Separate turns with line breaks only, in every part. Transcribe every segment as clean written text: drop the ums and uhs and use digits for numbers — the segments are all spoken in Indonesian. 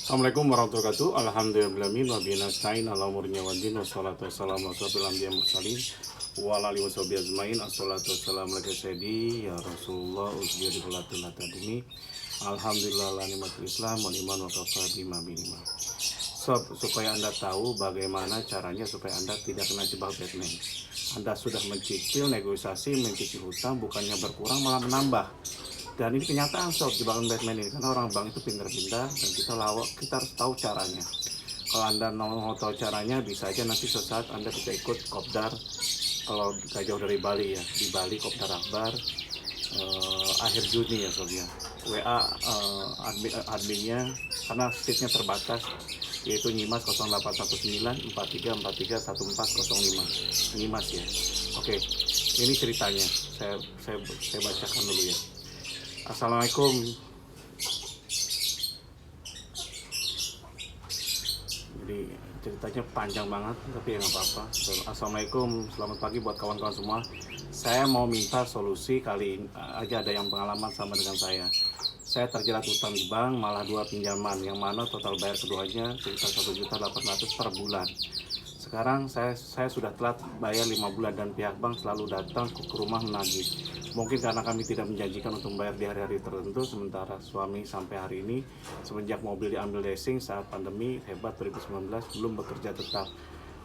Assalamualaikum warahmatullahi wabarakatuh. Alhamdulillahirrahmanirrahim. Wa bihi nasta'in ala umuri waddin. Wassalatu wassalamu ala asyrofil anbiya'i wal mursalin wa ala alihi washabihi ajmain. Assalatu wassalamu ala sayyidi ya Rasulullah usbiya di hulatul tadini. Alhamdulillah la nikmatul Islam wa iman wa kafa bima binima. Supaya Anda tahu bagaimana caranya supaya Anda tidak kena jebak Batman. Anda sudah mencicil negosiasi, mencicil hutang, bukannya berkurang malah menambah. Dan ini kenyataan sob jebakan Batman ini, karena orang bank itu pintar-pintar dan kita harus tahu caranya. Kalau Anda mau tahu caranya, bisa aja nanti sesaat Anda bisa ikut kopdar. Kalau gak jauh dari Bali ya, di Bali kopdar akbar akhir Juni ya sob ya. WA adminnya, karena seatnya terbatas, yaitu Nyimas 0819 4343 1405 Nyimas ya. Oke, ini ceritanya saya bacakan dulu ya. Assalamualaikum. Jadi ceritanya panjang banget, tapi ya nggak apa-apa. Assalamualaikum, selamat pagi buat kawan-kawan semua. Saya mau minta solusi, kali ini aja ada yang pengalaman sama dengan saya. Saya terjerat utang di bank, malah 2 pinjaman, yang mana total bayar keduanya sekitar 1.800.000 per bulan. Sekarang saya sudah telat bayar 5 bulan dan pihak bank selalu datang ke rumah menagih. Mungkin karena kami tidak menjanjikan untuk membayar di hari-hari tertentu, sementara suami sampai hari ini semenjak mobil diambil leasing saat pandemi hebat 2019 belum bekerja tetap.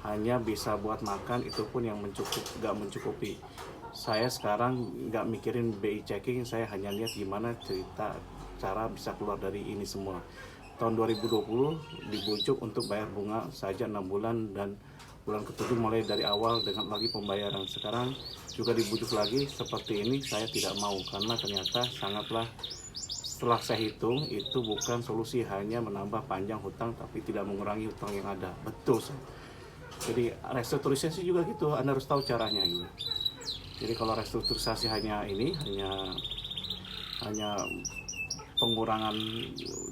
Hanya bisa buat makan, itu pun yang gak mencukupi. Saya sekarang gak mikirin BI checking, saya hanya lihat gimana cara bisa keluar dari ini semua. Tahun 2020 dibujuk untuk bayar bunga saja 6 bulan dan bulan ke-7 mulai dari awal dengan lagi pembayaran. Sekarang juga dibujuk lagi seperti ini, saya tidak mau karena ternyata setelah saya hitung itu bukan solusi, hanya menambah panjang hutang tapi tidak mengurangi hutang yang ada. Betul. Jadi restrukturisasi juga gitu, Anda harus tahu caranya gitu. Jadi kalau restrukturisasi hanya pengurangan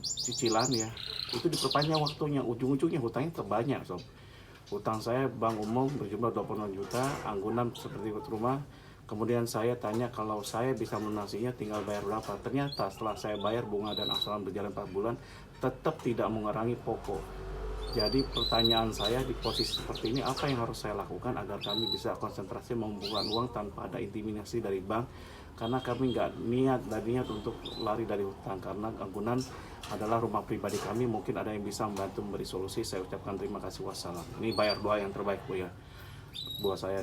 cicilan ya, itu diperpanjang waktunya, ujung-ujungnya hutangnya terbanyak sob. Hutang saya bank umum berjumlah 26 juta, anggunan seperti rumah. Kemudian saya tanya kalau saya bisa melunasinya tinggal bayar berapa. Ternyata setelah saya bayar bunga dan angsuran berjalan 4 bulan, tetap tidak mengurangi pokok. Jadi pertanyaan saya di posisi seperti ini, apa yang harus saya lakukan agar kami bisa konsentrasi mengumpulkan uang tanpa ada intimidasi dari bank? Karena kami nggak niat untuk lari dari hutang, karena anggunan adalah rumah pribadi kami. Mungkin ada yang bisa membantu memberi solusi. Saya ucapkan terima kasih, wassalam. Ini bayar doa yang terbaik Bu ya, buat saya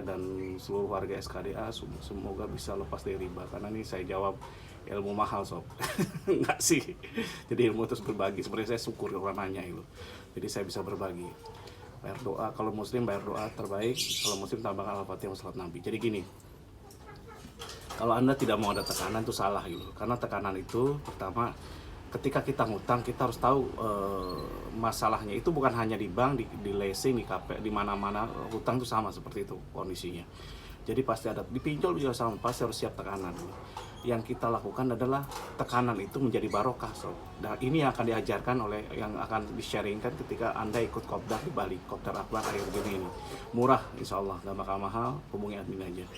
dan seluruh warga SKDA, semoga bisa lepas dari riba. Karena ini saya jawab ilmu mahal sob. Enggak sih, jadi ilmu terus berbagi. Sebenarnya saya syukur orang nanya itu, jadi saya bisa berbagi. Bayar doa, kalau muslim bayar doa terbaik, kalau muslim tambahkan al-fatihah salat nabi. Jadi gini, kalau Anda tidak mau ada tekanan itu salah gitu. Karena tekanan itu pertama, ketika kita ngutang kita harus tahu masalahnya itu bukan hanya di bank, di leasing, di KP, di mana-mana hutang itu sama seperti itu kondisinya. Jadi pasti ada, di pinjol juga sama, pasti harus siap tekanan. Yang kita lakukan adalah tekanan itu menjadi barokah sob. Dan ini yang akan diajarkan oleh, yang akan di-sharingkan ketika Anda ikut kopdar di Bali, kopdar akbar akhir Juni ini. Murah insya Allah, gak bakal mahal, hubungi admin aja.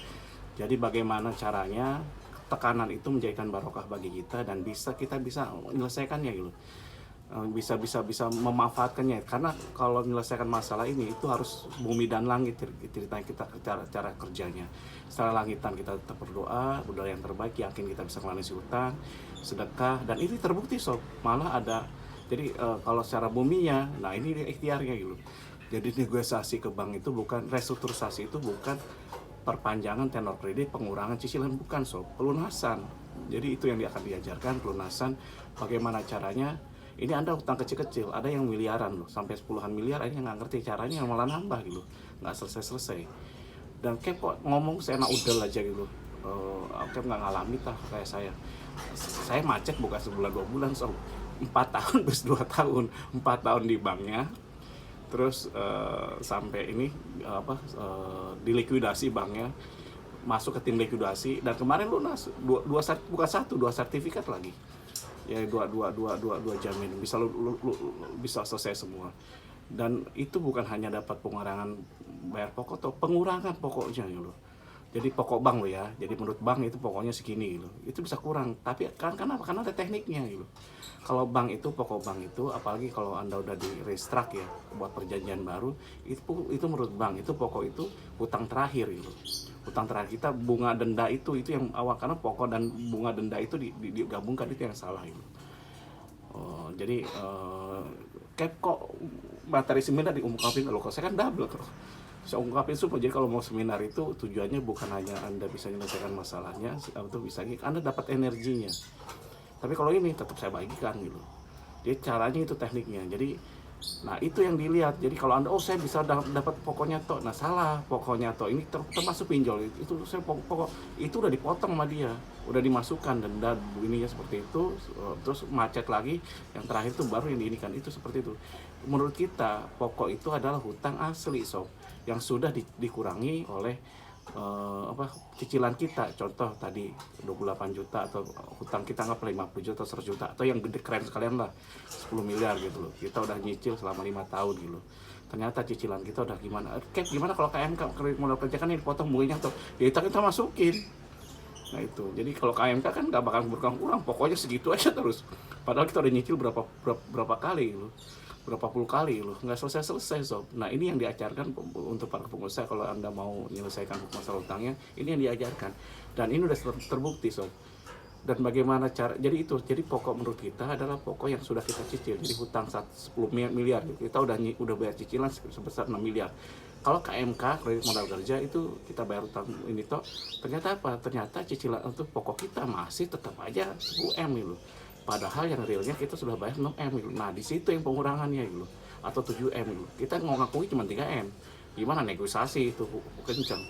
Jadi bagaimana caranya tekanan itu menjadikan barokah bagi kita dan kita bisa menyelesaikannya gitu. Bisa memanfaatkannya, karena kalau menyelesaikan masalah ini itu harus bumi dan langit ceritanya kita cara kerjanya. Setelah langitan kita tetap berdoa yang terbaik, yakin kita bisa melunasi hutang, sedekah, dan ini terbukti sob. Malah ada, jadi kalau secara buminya, nah ini ikhtiarnya gitu. Jadi negosiasi ke bank itu bukan, restrukturisasi itu bukan perpanjangan tenor kredit, pengurangan cicilan, bukan sob, pelunasan. Jadi itu yang akan diajarkan, pelunasan. Bagaimana caranya? Ini Anda hutang kecil-kecil, ada yang miliaran loh, sampai puluhan miliar, ini nggak ngerti caranya, yang malah nambah gitu, nggak selesai-selesai. Dan kepo ngomong seenak udel aja gitu. Kep nggak ngalami tah kayak saya macet bukan sebulan 2 bulan sob, 4 tahun plus 2 tahun, 4 tahun di banknya. Terus sampai ini dilikuidasi banknya, masuk ke tim likuidasi, dan kemarin lunas dua sertifikat lagi ya, dua jaminan bisa selesai semua. Dan itu bukan hanya dapat pengurangan bayar pokok atau pengurangan pokoknya gitu. Jadi pokok bank lo ya, jadi menurut bank itu pokoknya segini gitu. Itu bisa kurang, tapi kan kenapa? Karena ada tekniknya gitu. Kalau bank itu, pokok bank itu, apalagi kalau Anda udah di restruct ya, buat perjanjian baru, itu menurut bank itu pokok itu hutang terakhir gitu. Hutang terakhir kita, bunga denda itu yang awal, karena pokok dan bunga denda itu digabungkan, itu yang salah gitu. Jadi kayak kok materi seminar diungkapin, kalau saya kan double kok. Saya ungkapin semua. Jadi kalau mau seminar itu tujuannya bukan hanya Anda bisa menyelesaikan masalahnya, atau bisa Anda dapat energinya. Tapi kalau ini tetap saya bagikan gitu. Jadi caranya itu tekniknya. Jadi nah itu yang dilihat. Jadi kalau Anda saya bisa dapat pokoknya toh. Nah salah, pokoknya toh ini termasuk pinjol. Itu saya pokok itu udah dipotong sama dia. Udah dimasukkan denda ininya seperti itu, terus macet lagi. Yang terakhir itu baru yang diinikan, itu seperti itu. Menurut kita pokok itu adalah hutang asli sob, yang sudah dikurangi oleh cicilan kita. Contoh tadi 28 juta, atau hutang kita nggak 50 juta, 100 juta, atau yang gede keren sekalian lah 10 miliar gitu loh. Kita udah nyicil selama 5 tahun gitu loh. Ternyata cicilan kita udah gimana. Gimana kalau KMK, kredit modal kerja kan ini dipotong bunganya tuh, ya kita masukin. Nah itu, jadi kalau KMK kan nggak bakal berkurang, pokoknya segitu aja terus. Padahal kita udah nyicil berapa kali gitu, berapa puluh kali loh, nggak selesai sob. Nah ini yang diajarkan untuk para pengusaha. Kalau Anda mau menyelesaikan masalah utangnya, ini yang diajarkan, dan ini udah terbukti sob. Dan bagaimana cara, jadi pokok menurut kita adalah pokok yang sudah kita cicil. Jadi hutang 10 miliar, kita udah bayar cicilan sebesar 6 miliar. Kalau KMK, kredit modal kerja, itu kita bayar utang ini toh, ternyata apa? Ternyata cicilan untuk pokok kita masih tetap aja 10 M gitu. Padahal yang realnya kita sudah bayar 6M gitu. Nah di situ yang pengurangannya gitu, atau 7M gitu. Kita ngakui cuma 3M. Gimana negosiasi itu kenceng.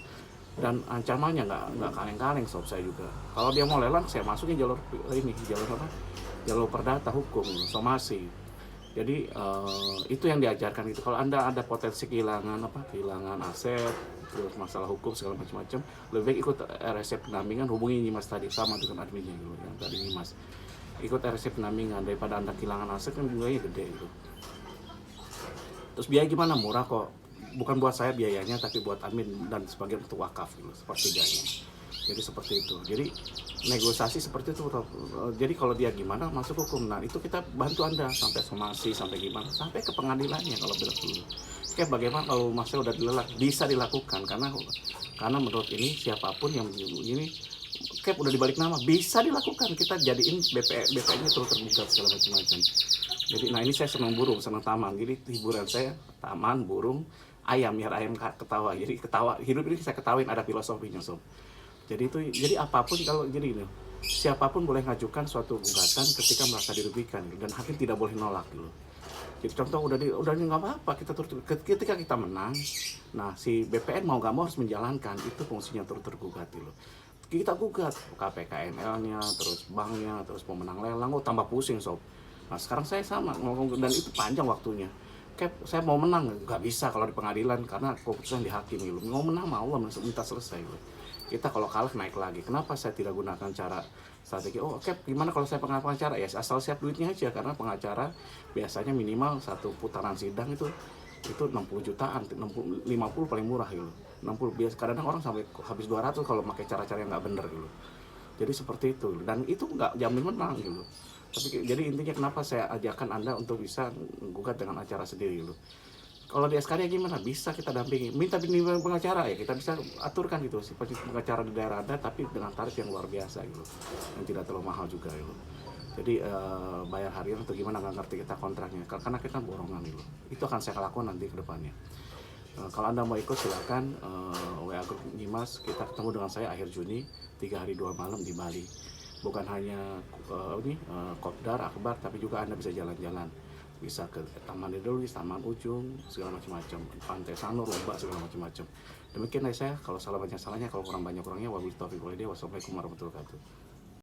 Dan ancamannya nggak kaleng-kaleng sob saya juga. Kalau dia mau lelang, saya masukin jalur apa? Jalur perdata hukum, somasi. Jadi itu yang diajarkan itu. Kalau Anda ada potensi kehilangan aset, terus masalah hukum segala macam-macam, lebih baik ikut RSC pendampingan, hubungi Nyimas tadi sama dengan adminnya gitu, yang tadi Nyimas. Ikut RSC pendampingan, daripada Anda kehilangan aset kan biayanya gede gitu. Terus biaya gimana? Murah kok. Bukan buat saya biayanya, tapi buat admin dan sebagian untuk wakaf gitu, sepertiganya. Jadi seperti itu. Jadi negosiasi seperti itu. Jadi kalau dia gimana masuk hukum, nah itu kita bantu Anda sampai somasi, sampai gimana, sampai ke pengadilannya kalau bila perlu. Oke, bagaimana kalau masalah udah dilelak, bisa dilakukan, karena menurut ini siapapun yang ini udah dibalik nama, bisa dilakukan. Kita jadiin BPN-nya terus terbuka segala macam-macam. Jadi nah ini saya senang burung, senang taman. Jadi hiburan saya taman, burung, ayam, biar ayam ketawa. Jadi ketawa, hidup ini saya ketawain, ada filosofinya sob. Jadi apapun, kalau jadi ini, siapapun boleh ngajukan suatu gugatan ketika merasa dirugikan, dan hakim tidak boleh nolak gitu. Jadi contoh udah nggak apa-apa, ketika kita menang, nah si BPN mau nggak mau harus menjalankan, itu fungsinya turut tergugat gitu. Kita gugat KPKNL-nya, terus banknya, terus pemenang lelang, tambah pusing sob. Nah sekarang saya sama ngomong, dan itu panjang waktunya. Saya mau menang nggak bisa kalau di pengadilan, karena keputusan di hakim gitu. Mau menang mau Allah minta selesai gitu. Kita kalau kalah naik lagi. Kenapa saya tidak gunakan cara strategi? Gimana kalau saya pengacara? Ya asal siap duitnya aja, karena pengacara biasanya minimal satu putaran sidang itu 60 jutaan, 50 paling murah gitu. 60 biasa, kadang orang sampai habis 200 kalau pakai cara-cara yang nggak bener gitu. Jadi seperti itu, dan itu nggak jamin menang gitu. Tapi jadi intinya kenapa saya ajarkan Anda untuk bisa gugat dengan acara sendiri gitu. Kalau di SKD gimana? Bisa kita dampingi, minta bimbingan pengacara, ya kita bisa aturkan gitu, seperti pengacara di daerah Anda, tapi dengan tarif yang luar biasa gitu, yang tidak terlalu mahal juga gitu. Jadi bayar harian atau gimana nggak ngerti kita kontraknya, karena kita borongan gitu. Itu akan saya lakukan nanti ke depannya. Kalau Anda mau ikut silakan, WA grup Nyimas, kita ketemu dengan saya akhir Juni, 3 hari 2 malam di Bali. Bukan hanya kopdar, akbar, tapi juga Anda bisa jalan-jalan. Bisa ke Taman Dedolis, Taman Ujung, segala macam-macam, Pantai Sanur, Lomba, segala macam-macam. Demikian dari saya, kalau salah banyak salahnya, kalau kurang banyak kurangnya, wabillahi taufiq wal hidayah. Wassalamualaikum warahmatullahi wabarakatuh.